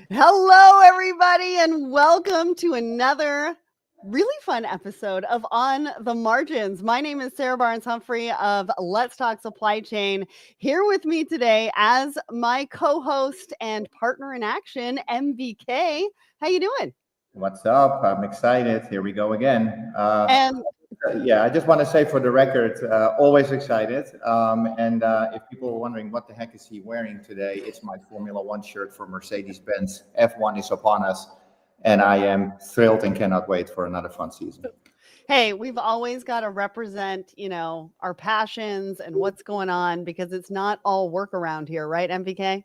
Hello, everybody, and welcome to another really fun episode of On the Margins. My name is Sarah Barnes-Humphrey of Let's Talk Supply Chain. Here with me today as my co-host and partner in action, MVK. How you doing? What's up? I'm excited. Here we go again. And Yeah, I just want to say for the record, always excited. And if people are wondering what the heck is he wearing today, it's my Formula One shirt for Mercedes-Benz. F1 is upon us, and I am thrilled and cannot wait for another fun season. hey, we've always got to represent, our passions and what's going on because it's not all work around here, right, MVK?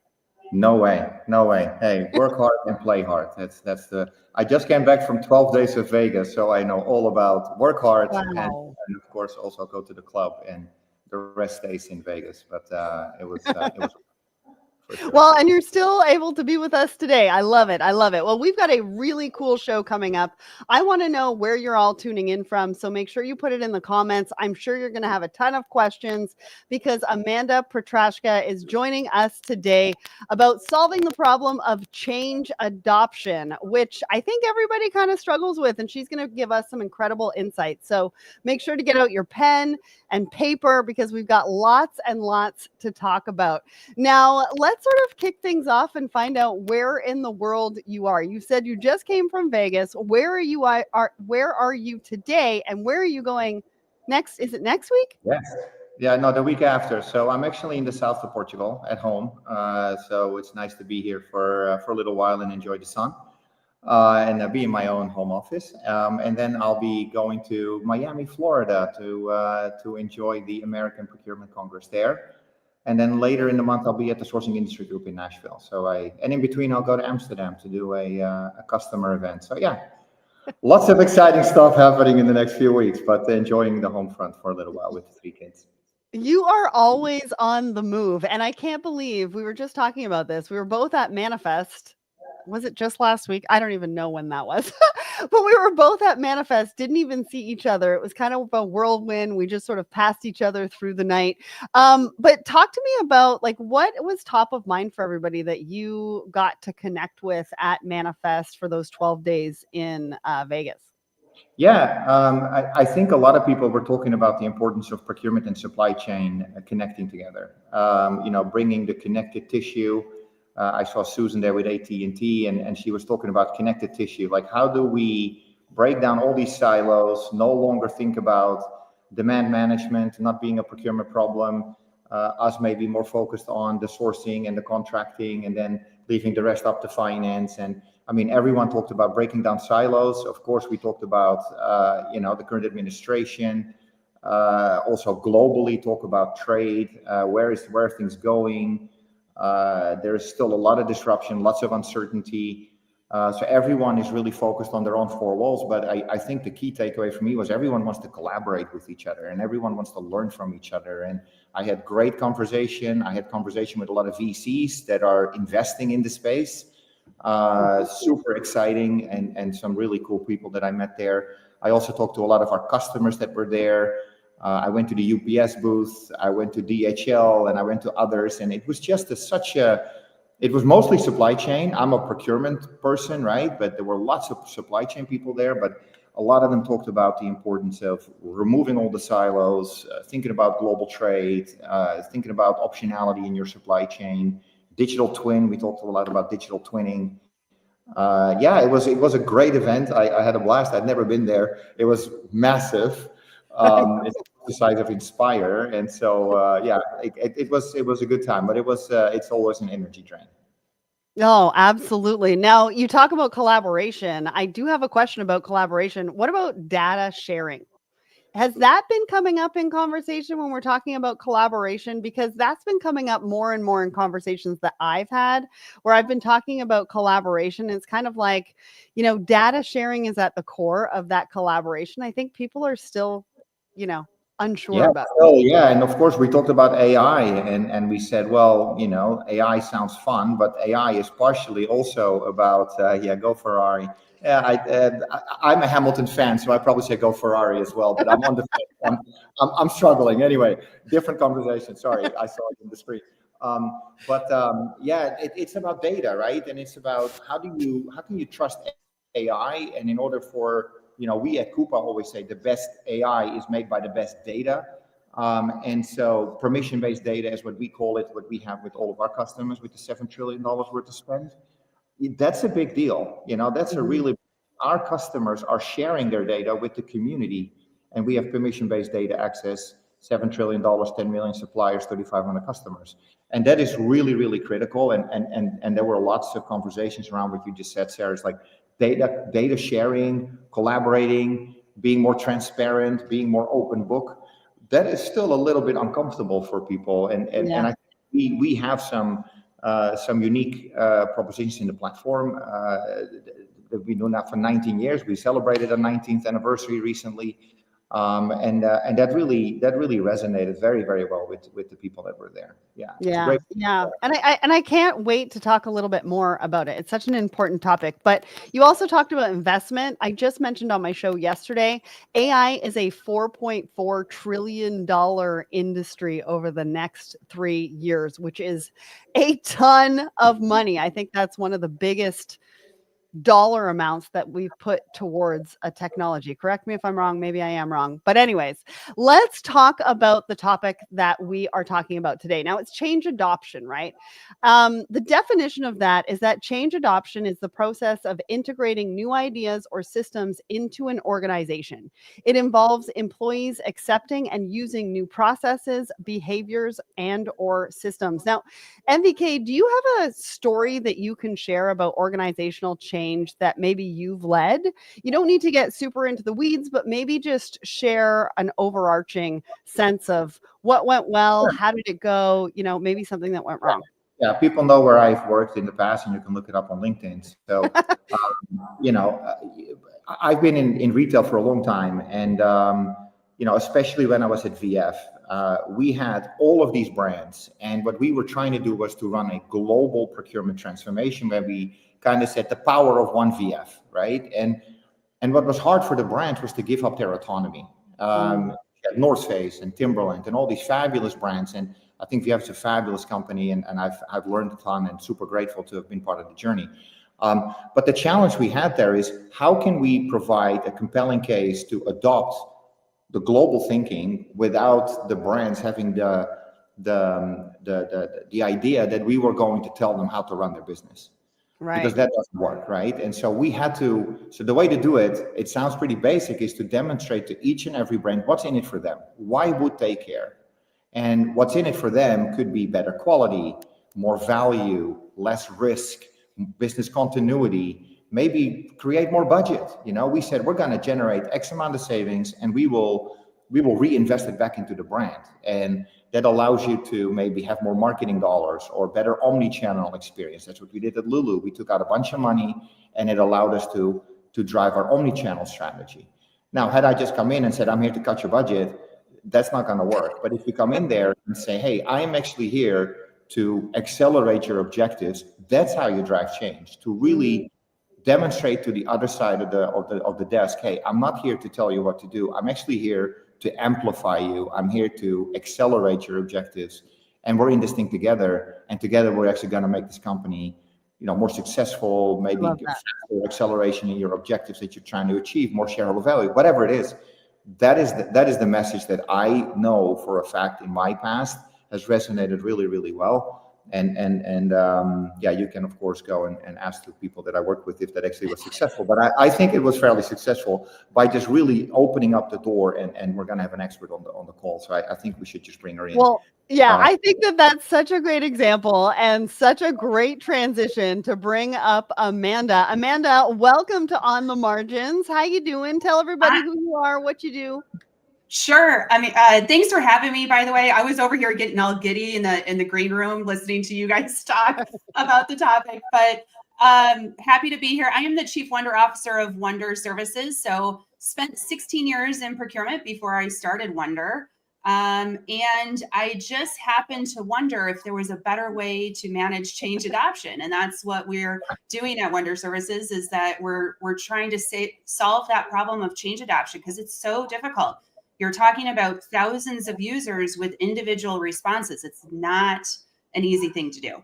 No way, no way. Hey, work hard and play hard. That's the. I just came back from 12 days of Vegas, so I know all about work hard Wow. and of course also go to the club, and the rest stays in Vegas. But it was for sure. Well, and you're still able to be with us today. I love it. I love it. Well, we've got a really cool show coming up. I want to know where you're all tuning in from. So make sure you put it in the comments. I'm sure you're going to have a ton of questions because Amanda Petrashka is joining us today about solving the problem of change adoption, which I think everybody kind of struggles with. And she's going to give us some incredible insights. So make sure to get out your pen and paper because we've got lots and lots to talk about. Now, let's sort of kick things off and find out where in the world you are. You said you just came from Vegas. Where are you today and where are you going next? Is it next week? Yes. Yeah, no, the week after. So I'm actually in the south of Portugal at home. So it's nice to be here for a little while and enjoy the sun. And be in my own home office. And then I'll be going to Miami, Florida to enjoy the American Procurement Congress there. And then later in the month, I'll be at the Sourcing Industry Group in Nashville. And in between, I'll go to Amsterdam to do a customer event. So yeah, lots of exciting stuff happening in the next few weeks, but enjoying the home front for a little while with the 3 kids. You are always on the move. And I can't believe we were just talking about this. We were both at Manifest. Was it just last week? I don't even know when that was. But we were both at Manifest, didn't even see each other. It was kind of a whirlwind. We just sort of passed each other through the night. But talk to me about like what was top of mind for everybody that you got to connect with at Manifest for those 12 days in Vegas. Yeah, I think a lot of people were talking about the importance of procurement and supply chain connecting together. Bringing the connected tissue. I saw Susan there with AT&T, and she was talking about connected tissue. Like, how do we break down all these silos? No longer think about demand management not being a procurement problem. Us maybe more focused on the sourcing and the contracting, and then leaving the rest up to finance. And I mean, everyone talked about breaking down silos. Of course, we talked about the current administration. Also globally, talk about trade. Where are things going? There's still a lot of disruption, lots of uncertainty. So everyone is really focused on their own 4 walls. But I think the key takeaway for me was everyone wants to collaborate with each other and everyone wants to learn from each other. And I had great conversation. I had conversation with a lot of VCs that are investing in the space. Super exciting and some really cool people that I met there. I also talked to a lot of our customers that were there. I went to the UPS booth, I went to DHL, and I went to others. And it was just it was mostly supply chain. I'm a procurement person, right? But there were lots of supply chain people there. But a lot of them talked about the importance of removing all the silos, thinking about global trade, thinking about optionality in your supply chain, digital twin. We talked a lot about digital twinning. It was a great event. I had a blast. I'd never been there. It was massive. It's the size of Inspire, and so it was a good time. But it's always an energy drain. Oh, absolutely. Now, you talk about collaboration. I do have a question about collaboration. What about data sharing? Has that been coming up in conversation when we're talking about collaboration? Because that's been coming up more and more in conversations that I've had where I've been talking about collaboration. It's kind of like, data sharing is at the core of that collaboration. I think people are still, unsure Yeah, about. so yeah, and of course we talked about AI, and we said, well, AI sounds fun, but AI is partially also about go Ferrari. Yeah, I'm a Hamilton fan, so I probably say go Ferrari as well. But I'm on the fence. I'm struggling anyway. Different conversation. Sorry, I saw it in the screen. Yeah, it's about data, right? And it's about how can you trust AI? And in order for, we at Coupa always say the best AI is made by the best data. And so permission-based data is what we call it, what we have with all of our customers with the $7 trillion worth of spend. That's a big deal. That's a really, our customers are sharing their data with the community, and we have permission-based data access, $7 trillion, 10 million suppliers, 3,500 customers. And that is really, really critical. And there were lots of conversations around what you just said, Sarah. It's like data sharing, collaborating, being more transparent, being more open book. That is still a little bit uncomfortable for people. And I think we have some unique propositions in the platform that we do now for 19 years. We celebrated our 19th anniversary recently, and that really resonated very, very well with the people that were there. Yeah, it's a great. And I can't wait to talk a little bit more about it. It's such an important topic. But you also talked about investment. I just mentioned on my show yesterday, AI is a $4.4 trillion industry over the next 3 years, which is a ton of money. I think that's one of the biggest dollar amounts that we've put towards a technology. Correct me if I'm wrong. Maybe I am wrong. But anyways, let's talk about the topic that we are talking about today. Now, it's change adoption, right? The definition of that is that change adoption is the process of integrating new ideas or systems into an organization. It involves employees accepting and using new processes, behaviors, and or systems. Now, MVK, do you have a story that you can share about organizational change that maybe you've led? You don't need to get super into the weeds, but maybe just share an overarching sense of what went well, how did it go, maybe something that went wrong. Yeah, people know where I've worked in the past, and you can look it up on LinkedIn. So, I've been in retail for a long time, and especially when I was at VF, we had all of these brands, and what we were trying to do was to run a global procurement transformation where we kind of said the power of one VF, right? And what was hard for the brands was to give up their autonomy. North Face and Timberland and all these fabulous brands, and I think VF is a fabulous company, and I've learned a ton and super grateful to have been part of the journey. But the challenge we had there is how can we provide a compelling case to adopt the global thinking without the brands having the idea that we were going to tell them how to run their business. Right. Because that doesn't work, right? And so so the way to do it, it sounds pretty basic, is to demonstrate to each and every brand what's in it for them. Why would they care? And what's in it for them could be better quality, more value, less risk, business continuity, maybe create more budget. We said we're going to generate X amount of savings, and we will reinvest it back into the brand. And that allows you to maybe have more marketing dollars or better omni-channel experience. That's what we did at Lulu. We took out a bunch of money, and it allowed us to drive our omni-channel strategy. Now, had I just come in and said, I'm here to cut your budget, that's not going to work. But if you come in there and say, hey, I am actually here to accelerate your objectives, that's how you drive change, to really demonstrate to the other side of the desk, hey, I'm not here to tell you what to do. I'm actually here to amplify you. I'm here to accelerate your objectives, and we're in this thing together. And together, we're actually going to make this company, more successful. Maybe faster acceleration in your objectives that you're trying to achieve, more shareholder value, whatever it is. That is the message that I know for a fact in my past has resonated really, really well. And you can of course go and ask the people that I work with if that actually was successful. But I think it was fairly successful by just really opening up the door, and we're going to have an expert on the call. So I think we should just bring her in. Well, yeah, I think that's such a great example and such a great transition to bring up Amanda. Amanda, welcome to On the Margins. How you doing? Tell everybody who you are, what you do. Sure. I mean, thanks for having me, by the way. I was over here getting all giddy in the green room listening to you guys talk about the topic, but happy to be here. I am the Chief Wonder Officer of Wonder Services. So spent 16 years in procurement before I started Wonder. And I just happened to wonder if there was a better way to manage change adoption. And that's what we're doing at Wonder Services, is that we're trying to solve that problem of change adoption, because it's so difficult. You're talking about thousands of users with individual responses. It's not an easy thing to do.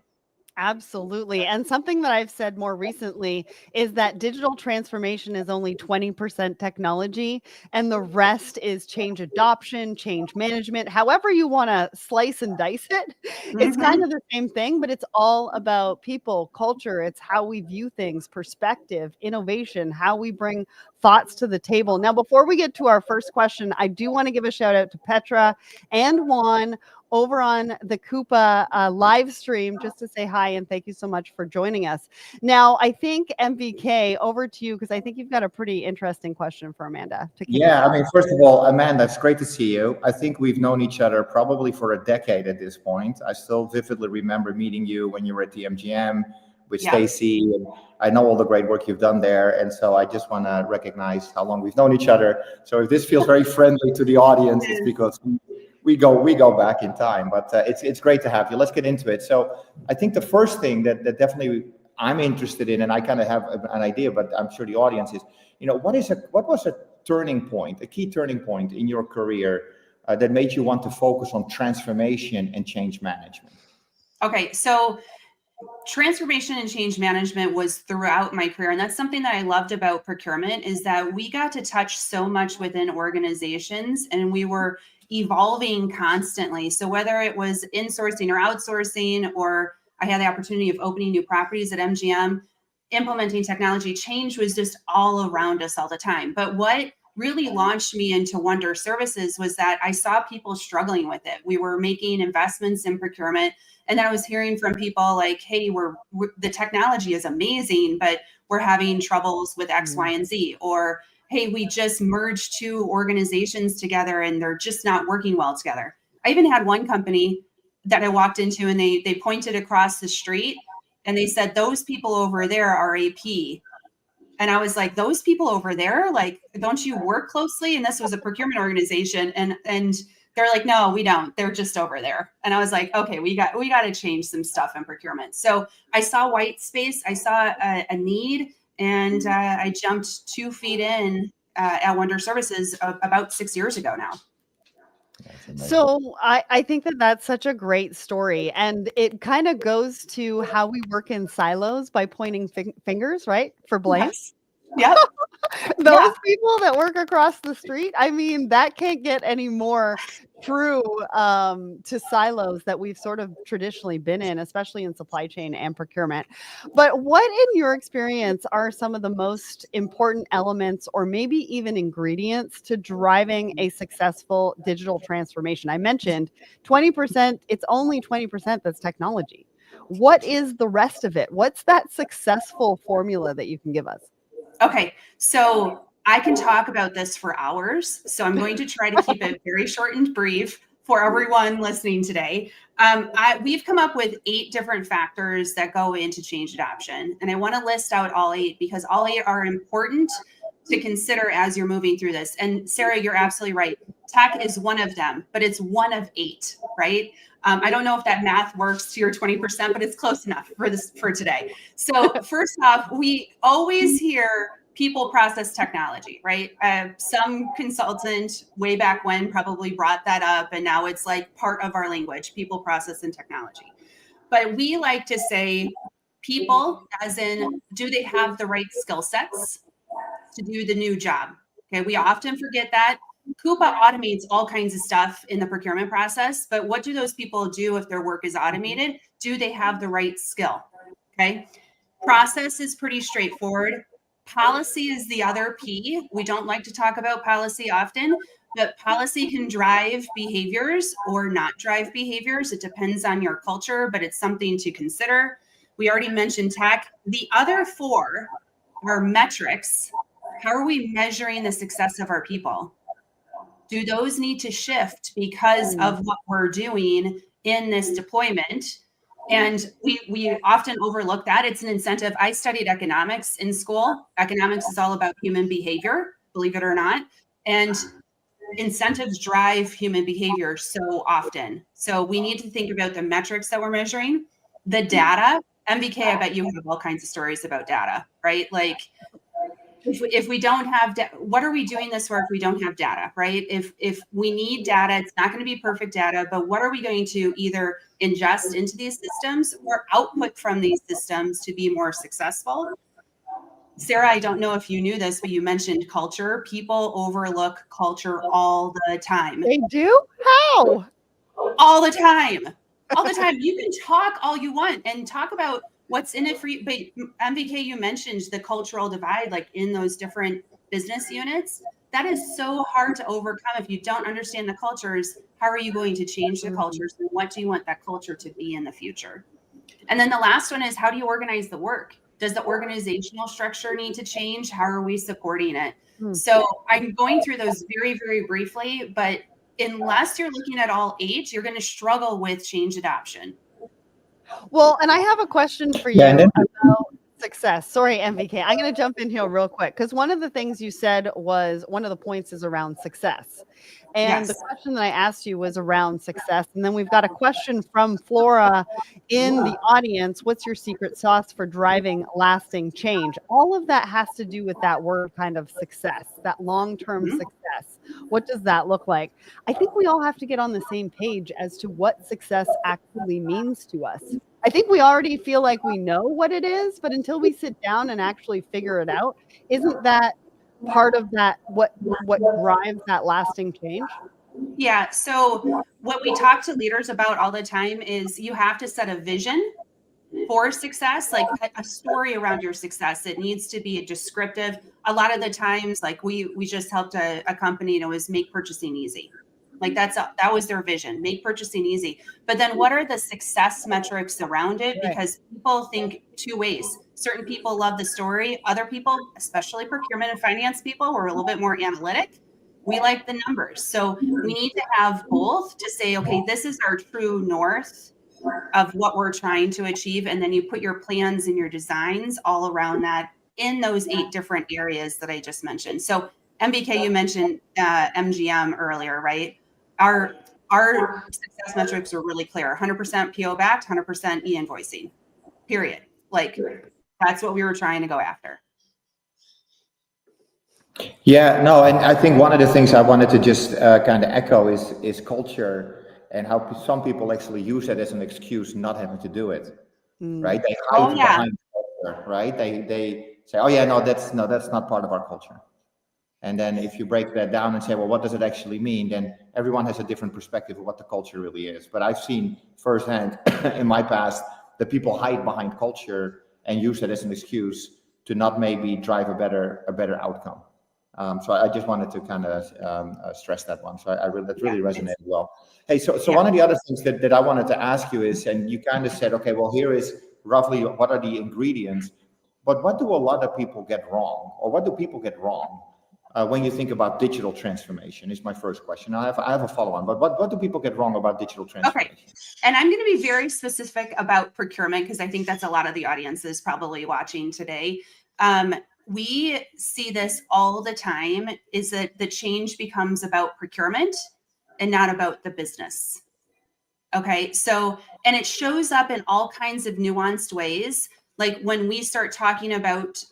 Absolutely. And something that I've said more recently is that digital transformation is only 20% technology, and the rest is change adoption, change management, however you want to slice and dice it. It's kind of the same thing, but it's all about people, culture. It's how we view things, perspective, innovation, how we bring thoughts to the table. Now, before we get to our first question, I do want to give a shout out to Petra and Juan over on the Coupa live stream just to say hi and thank you so much for joining us. Now, I think MVK, over to you because I think you've got a pretty interesting question for Amanda. Yeah, I mean, first of all, Amanda, it's great to see you. I think we've known each other probably for a decade at this point. I still vividly remember meeting you when you were at the MGM with Stacy, and I know all the great work you've done there. And so I just want to recognize how long we've known each other. So if this feels very friendly to the audience, it's because we go back in time, but it's great to have you. Let's get into it. So I think the first thing that definitely I'm interested in, and I kind of have an idea, but I'm sure the audience is, what was a turning point, a key turning point in your career that made you want to focus on transformation and change management? Okay, so transformation and change management was throughout my career. And that's something that I loved about procurement, is that we got to touch so much within organizations and we were evolving constantly. So whether it was insourcing or outsourcing, or I had the opportunity of opening new properties at MGM, implementing technology, change was just all around us all the time. But what really launched me into Wonder Services was that I saw people struggling with it. We were making investments in procurement, and then I was hearing from people like, hey, the technology is amazing, but we're having troubles with X, Y, and Z. Or, hey, we just merged two organizations together and they're just not working well together. I even had one company that I walked into and they pointed across the street and they said, those people over there are AP. And I was like, those people over there, like, don't you work closely? And this was a procurement organization. And they're like, no, we don't. They're just over there. And I was like, okay, we got to change some stuff in procurement. So I saw white space. I saw a need, and I jumped 2 feet in at Wonder Services about 6 years ago now. So I think that that's such a great story. And it kind of goes to how we work in silos by pointing fingers, right? For blame. Yes. Yep. Those people that work across the street, I mean, that can't get any more true to silos that we've sort of traditionally been in, especially in supply chain and procurement. But what, in your experience, are some of the most important elements or maybe even ingredients to driving a successful digital transformation? I mentioned 20%, it's only 20% that's technology. What is the rest of it? What's that successful formula that you can give us? Okay, so I can talk about this for hours. So I'm going to try to keep it very short and brief for everyone listening today. We've come up with 8 different factors that go into change adoption. And I want to list out all 8 because all 8 are important to consider as you're moving through this. And Sarah, you're absolutely right. Tech is one of them, but it's one of 8, right? I don't know if that math works to your 20%, but it's close enough for today. So first off, we always hear people process technology, right? Some consultant way back when probably brought that up, and now it's like part of our language, people process and technology. But we like to say people, as in, do they have the right skill sets to do the new job? Okay, we often forget that. Coupa automates all kinds of stuff in the procurement process, but what do those people do if their work is automated? Do they have the right skill? Okay. Process is pretty straightforward. Policy is the other P. We don't like to talk about policy often, but policy can drive behaviors or not drive behaviors. It depends on your culture, but it's something to consider. We already mentioned tech. The other 4 are metrics. How are we measuring the success of our people? Do those need to shift because of what we're doing in this deployment? And we often overlook that. It's an incentive. I studied economics in school. Economics is all about human behavior, believe it or not. And incentives drive human behavior so often. So we need to think about the metrics that we're measuring, the data. MVK, I bet you have all kinds of stories about data, right? Like if we don't have what are we doing this for if we don't have data, right? If we need data, it's not going to be perfect data, but what are we going to either ingest into these systems or output from these systems to be more successful? Sarah, I don't know if you knew this, but you mentioned culture. People overlook culture all the time. They do? How? All the time. All the time. You can talk all you want and talk about what's in it for you. But MVK, you mentioned the cultural divide, like in those different business units. That is so hard to overcome. If you don't understand the cultures, how are you going to change the cultures? And what do you want that culture to be in the future? And then the last one is, how do you organize the work? Does the organizational structure need to change? How are we supporting it? So I'm going through those very, very briefly, but unless you're looking at all 8, you're going to struggle with change adoption. Well, and I have a question for you about success. Sorry, MVK. I'm going to jump in here real quick because one of the things you said was one of the points is around success. And the question that I asked you was around success. And then we've got a question from Flora in the audience. What's your secret sauce for driving lasting change? All of that has to do with that word kind of success, that long-term success. What does that look like? I think we all have to get on the same page as to what success actually means to us. I think we already feel like we know what it is, but until we sit down and actually figure it out, isn't that part of that what drives that lasting change? Yeah. So what we talk to leaders about all the time is you have to set a vision for success, like a story around your success. It needs to be descriptive. A lot of the times, like we just helped a company, and it was make purchasing easy. Like that was their vision, make purchasing easy. But then what are the success metrics around it? Because people think 2 ways. Certain people love the story. Other people, especially procurement and finance people, who are a little bit more analytic, we like the numbers. So we need to have both to say, okay, this is our true north of what we're trying to achieve. And then you put your plans and your designs all around that in those 8 different areas that I just mentioned. So MBK, you mentioned MGM earlier, right? Our success metrics are really clear. 100% PO backed, 100% e-invoicing, period. Like that's what we were trying to go after. Yeah, no, and I think one of the things I wanted to just kind of echo is culture and how some people actually use it as an excuse not having to do it, right? They hide behind culture, right? They say, oh yeah, no, that's not part of our culture. And then if you break that down and say, well, what does it actually mean? Then everyone has a different perspective of what the culture really is. But I've seen firsthand in my past that people hide behind culture and use it as an excuse to not maybe drive a better outcome. So I just wanted to kind of stress that one. So that really resonated well. Hey, so one of the other things that I wanted to ask you is, and you kind of said, okay, well, here is roughly what are the ingredients, but what do a lot of people get wrong, or what do people get wrong when you think about digital transformation? Is my first question. I have a follow-on, but what do people get wrong about digital transformation? Okay, and I'm going to be very specific about procurement because I think that's a lot of the audience is probably watching today. We see this all the time, is that the change becomes about procurement and not about the business. Okay, so, and it shows up in all kinds of nuanced ways. Like when we start talking about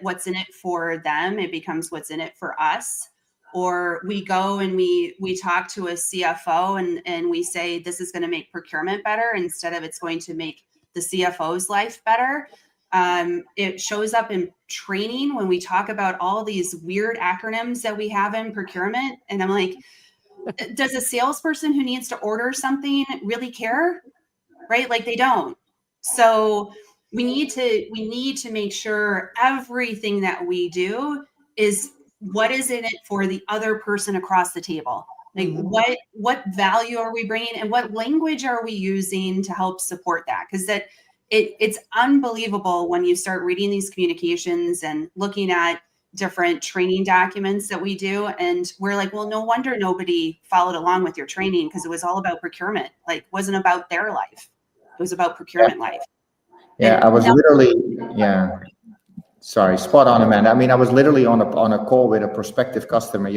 what's in it for them, it becomes what's in it for us. Or we go and we talk to a CFO and we say, this is going to make procurement better instead of it's going to make the CFO's life better. It shows up in training when we talk about all these weird acronyms that we have in procurement. And I'm like, does a salesperson who needs to order something really care? Right? Like they don't. So we need to make sure everything that we do is what is in it for the other person across the table. Like what value are we bringing and what language are we using to help support that? Because it's unbelievable when you start reading these communications and looking at different training documents that we do. And we're like, well, no wonder nobody followed along with your training because it was all about procurement. Like, wasn't about their life. It was about procurement life. Yeah, and I was sorry, spot on, Amanda. I mean, I was literally on a call with a prospective customer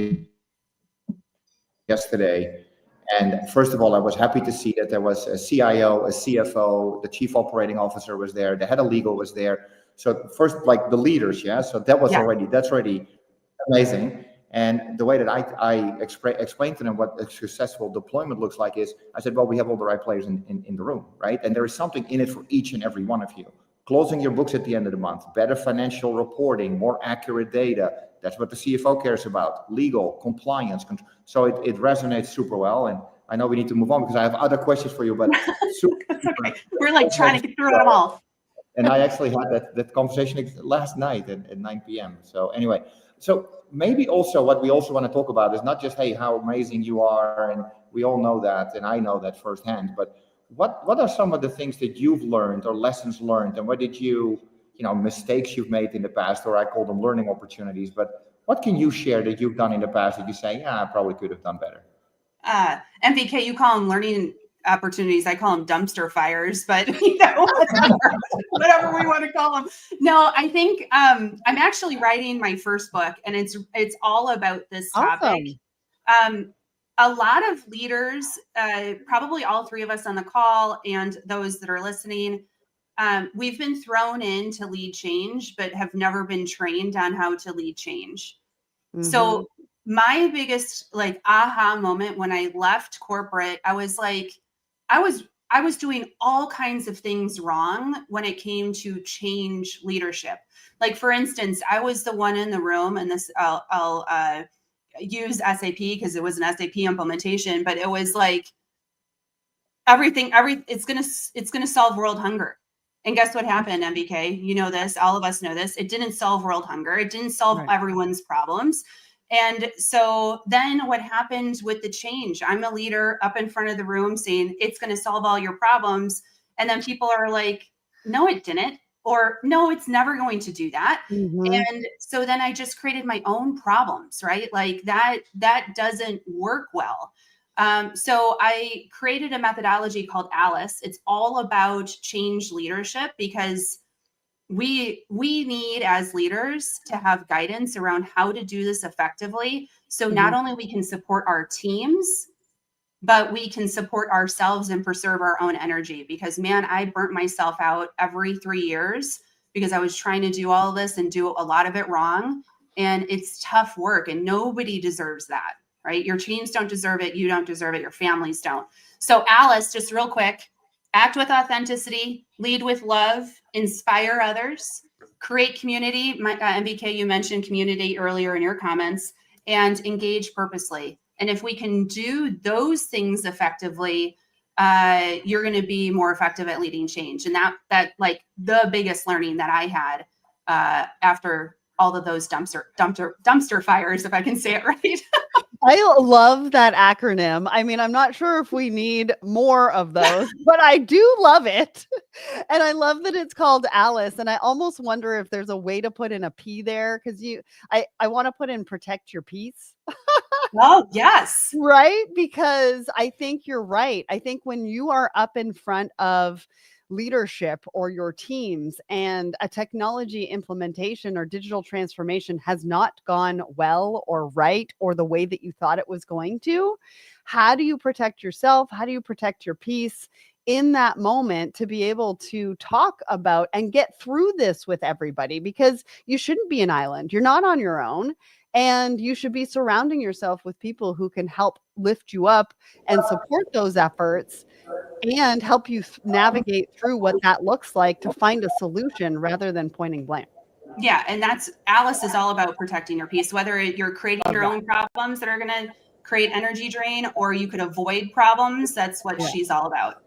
yesterday. And first of all, I was happy to see that there was a CIO, a CFO, the chief operating officer was there, the head of legal was there. So first, like the leaders, yeah. So that's already amazing. And the way that I explained to them what a successful deployment looks like is, I said, well, we have all the right players in the room, right? And there is something in it for each and every one of you. Closing your books at the end of the month, better financial reporting, more accurate data. That's what the CFO cares about. Legal, compliance. So it resonates super well. And I know we need to move on because I have other questions for you, but That's okay. We're like trying to get through them all. And I actually had that conversation last night at 9 p.m. So anyway, so maybe also what we also want to talk about is not just, hey, how amazing you are, and we all know that, and I know that firsthand, but what are some of the things that you've learned or lessons learned, and what did you mistakes you've made in the past, or I call them learning opportunities, but what can you share that you've done in the past that you say, yeah, I probably could have done better? MVK, you call them learning opportunities. I call them dumpster fires, but whatever we want to call them. No, I think I'm actually writing my first book, and it's all about this topic. Awesome. A lot of leaders, probably all three of us on the call and those that are listening, we've been thrown in to lead change, but have never been trained on how to lead change. Mm-hmm. So my biggest aha moment when I left corporate, I was like, I was doing all kinds of things wrong when it came to change leadership. Like, for instance, I was the one in the room, and this I'll use SAP because it was an SAP implementation, but it was like it's gonna solve world hunger. And guess what happened, MBK? You know this, all of us know this. It didn't solve world hunger. It didn't solve everyone's problems. And so then what happened with the change? I'm a leader up in front of the room saying it's going to solve all your problems. And then people are like, no, it didn't. Or no, it's never going to do that. Mm-hmm. And so then I just created my own problems, right? Like that doesn't work well. So I created a methodology called ALICE. It's all about change leadership, because we need, as leaders, to have guidance around how to do this effectively. So not only we can support our teams, but we can support ourselves and preserve our own energy. Because man, I burnt myself out every 3 years because I was trying to do all of this and do a lot of it wrong. And it's tough work, and nobody deserves that, right? Your teams don't deserve it. You don't deserve it. Your families don't. So Alice, just real quick, act with authenticity, lead with love, inspire others, create community. MBK, you mentioned community earlier in your comments, and engage purposely. And if we can do those things effectively, you're going to be more effective at leading change. And that like the biggest learning that I had after all of those dumpster fires, if I can say it right. I love that acronym. I mean, I'm not sure if we need more of those, but I do love it. And I love that it's called Alice. And I almost wonder if there's a way to put in a P there, because I want to put in protect your peace. Oh, yes. Right? Because I think you're right. I think when you are up in front of leadership or your teams and a technology implementation or digital transformation has not gone well or right or the way that you thought it was going to, how do you protect yourself? How do you protect your peace in that moment to be able to talk about and get through this with everybody? Because you shouldn't be an island. You're not on your own. And you should be surrounding yourself with people who can help lift you up and support those efforts and help you navigate through what that looks like to find a solution rather than pointing blame. Yeah. And Alice is all about protecting your peace, whether you're creating your own problems that are going to create energy drain, or you could avoid problems. That's what she's all about.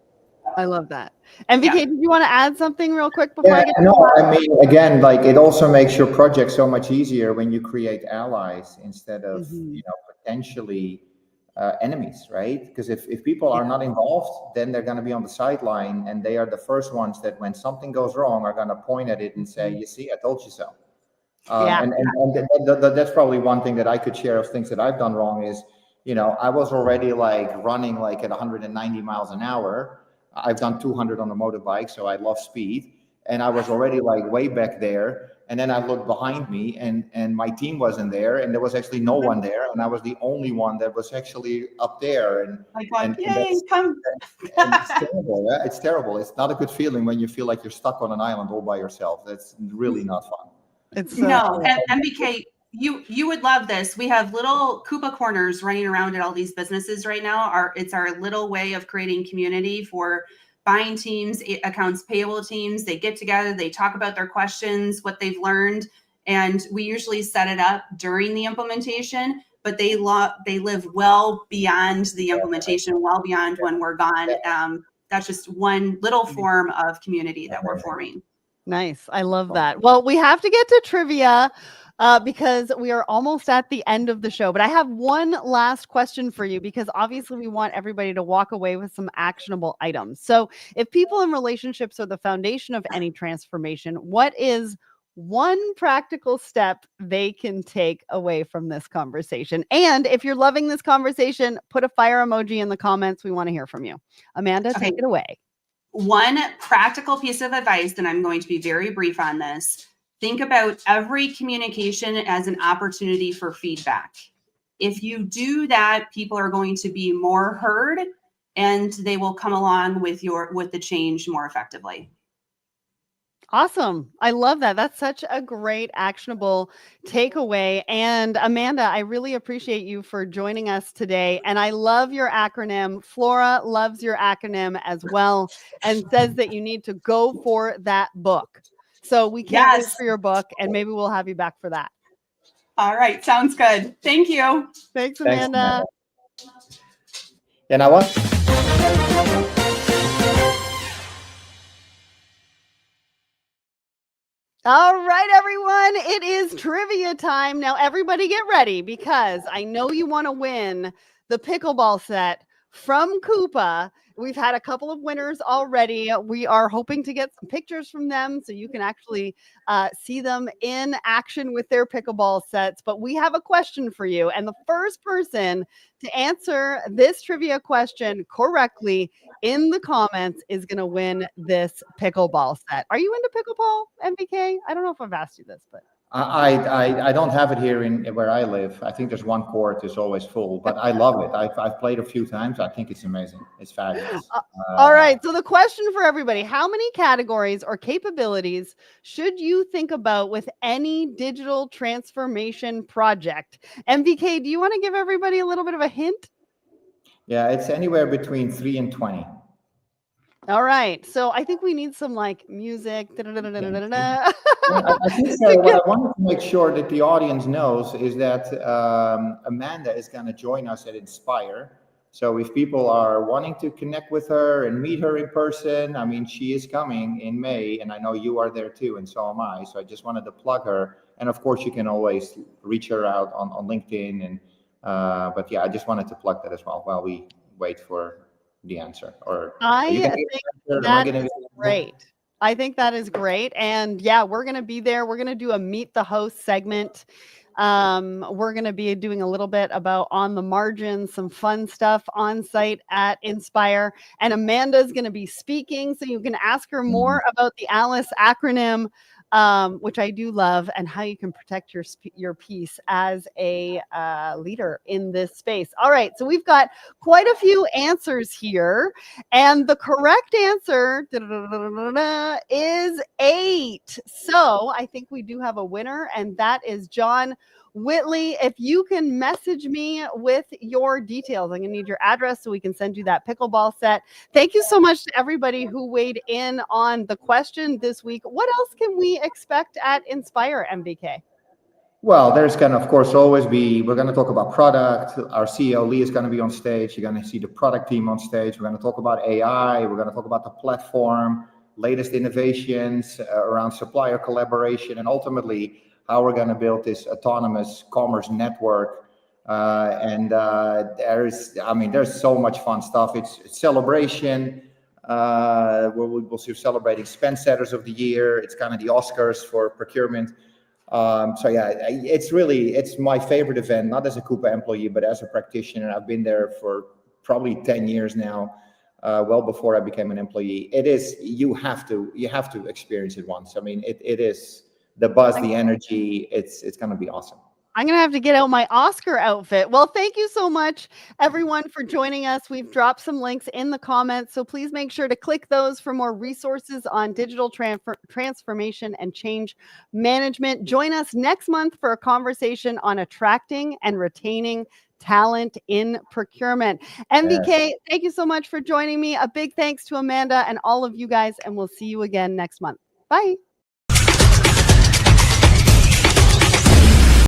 I love that. MVK, did you want to add something real quick before I get to I mean, again, like it also makes your project so much easier when you create allies instead of, potentially enemies, right? Because if people are not involved, then they're going to be on the sideline, and they are the first ones that when something goes wrong are going to point at it and say, you see, I told you so. And that's probably one thing that I could share of things that I've done wrong is, I was already like running like at 190 miles an hour. I've done 200 on a motorbike, so I love speed. And I was already like way back there. And then I looked behind me, and my team wasn't there, and there was actually no one there, and I was the only one that was actually up there. Like, going, And yay, come. and it's terrible. Yeah? It's terrible. It's not a good feeling when you feel like you're stuck on an island all by yourself. That's really not fun. It's No, and MBK, you would love this. We have little Coupa corners running around at all these businesses right now. It's our little way of creating community for buying teams, accounts payable teams. They get together, they talk about their questions, what they've learned, and we usually set it up during the implementation. But they live well beyond the implementation, well beyond when we're gone. That's just one little form of community that we're forming. Nice. I love that. Well, we have to get to trivia because we are almost at the end of the show. But I have one last question for you, because obviously we want everybody to walk away with some actionable items. So if people in relationships are the foundation of any transformation, what is one practical step they can take away from this conversation? And if you're loving this conversation, put a fire emoji in the comments. We want to hear from you. Amanda, Okay. take it away. One practical piece of advice, and I'm going to be very brief on this. Think about every communication as an opportunity for feedback. If you do that, people are going to be more heard, and they will come along with the change more effectively. Awesome. I love that. That's such a great actionable takeaway. And Amanda, I really appreciate you for joining us today. And I love your acronym. Flora loves your acronym as well, and says that you need to go for that book. So we can't wait for your book, and maybe we'll have you back for that. All right. Sounds good. Thank you. Thanks, Amanda. You know what? All right, everyone, it is trivia time. Now, everybody get ready, because I know you want to win the pickleball set from Coupa. We've had a couple of winners already. We are hoping to get some pictures from them so you can actually see them in action with their pickleball sets. But we have a question for you. And the first person to answer this trivia question correctly in the comments is going to win this pickleball set. Are you into pickleball, MBK? I don't know if I've asked you this, but I don't have it here in where I live. I think there's one court is always full, but I love it. I've played a few times. I think it's amazing. It's fabulous. All right. So the question for everybody: how many categories or capabilities should you think about with any digital transformation project? MVK, do you want to give everybody a little bit of a hint? Yeah, it's anywhere between 3 and 20. All right. So I think we need some like music. I think so. What I wanted to make sure that the audience knows is that Amanda is going to join us at Inspire. So if people are wanting to connect with her and meet her in person, I mean, she is coming in May, and I know you are there too, and so am I. So I just wanted to plug her. And of course, you can always reach her out on LinkedIn. And but yeah, I just wanted to plug that as well while we wait for the answer. Or I think that is great. I think that is great. And yeah, we're going to be there. We're going to do a meet the host segment. We're going to be doing a little bit about on the margin, some fun stuff on site at Inspire. And Amanda's going to be speaking, so you can ask her more about the ALICE acronym, which I do love, and how you can protect your peace as a leader in this space. All right, so we've got quite a few answers here, and the correct answer is 8. So I think we do have a winner, and that is John Whitley. If you can message me with your details, I'm going to need your address so we can send you that pickleball set. Thank you so much to everybody who weighed in on the question this week. What else can we expect at Inspire, MBK? Well, there's going to, of course, always be, we're going to talk about product. Our CEO, Lee, is going to be on stage. You're going to see the product team on stage. We're going to talk about AI. We're going to talk about the platform, latest innovations around supplier collaboration, and ultimately how we're going to build this autonomous commerce network. There's so much fun stuff. It's celebration. We'll see celebrating spend setters of the year. It's kind of the Oscars for procurement. So yeah, it's my favorite event, not as a Coupa employee, but as a practitioner. I've been there for probably 10 years now, well before I became an employee. It is, you have to experience it once. I mean, it is the buzz, the energy. It's going to be awesome. I'm going to have to get out my Oscar outfit. Well, thank you so much, everyone, for joining us. We've dropped some links in the comments, so please make sure to click those for more resources on digital transformation and change management. Join us next month for a conversation on attracting and retaining talent in procurement. MVK, thank you so much for joining me. A big thanks to Amanda and all of you guys, and we'll see you again next month. Bye.